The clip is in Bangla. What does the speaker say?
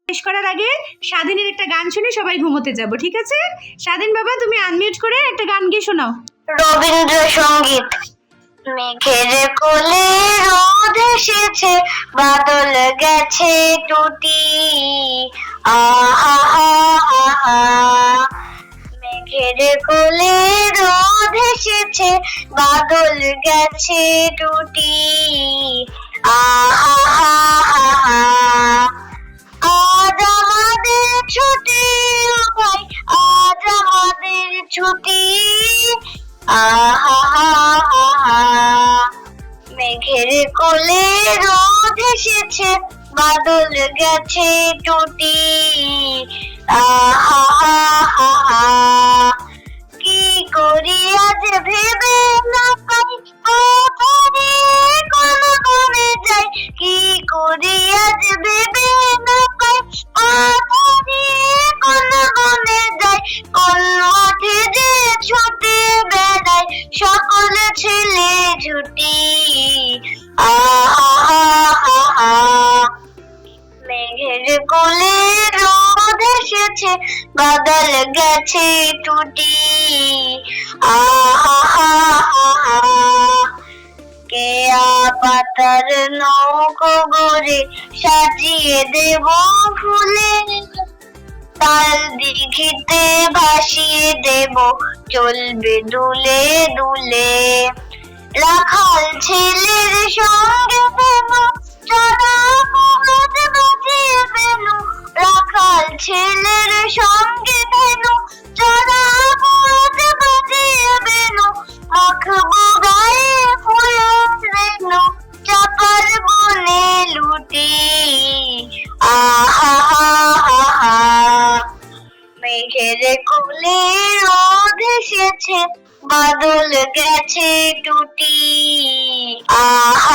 শেষ করার আগে স্বাধীনের একটা গান শুনে সবাই ঘুমোতে যাব, ঠিক আছে? স্বাধীন বাবা, তুমি আনমিউট করে একটা গান গিয়ে শোনাও। রবীন্দ্রসঙ্গীত। মেঘের কোলে রোদ এসেছে, বাদল গেছে টুটি, আহা হা হা। মেঘের কোলে রোদ এসেছে, বাদল গেছে টুটি, আহা হা হা। আজ আমাদের ছুটি ও ভাই, আজ আমাদের ছুটি, আহা হা হা। মেঘের কোলে রোদ এসেছে, বাদল গেছে টুটি, আহা হা হা। কি করি আজ ভেবে না পাই, কোথায় কোন কোণে যাই, কি করি আজ ভেবে না পাই, কোথায় কোন কোণে যাই, কোন মাঠে যে ছুটে বেড়াই সকল ছেলে ছুটি, আহা হা হা। মেঘের কোলে রোদ এসেছে, বাদল গেছে টুটি, আহা হা হা। কেয়া পাতার নৌকো গড়ে সাজিয়ে দেব ফুলে, তাল দিঘিতে ভাসিয়ে দেব চলবে দুলে দুলে। রাখাল ছেলের সঙ্গে বেনু, চাঁদা কুমদ বাজিয়ে বেনু, রাখাল ছেলের সঙ্গে বেনু, চাঁদা কুমদ বাজিয়ে বেনু, মাখবো গায়ে ফুলের রেনু, চাপার বনে লুটি, আহা হা হা। মেঘের কোলে রোদ এসেছে, বাদল গেছে টুটি, আহা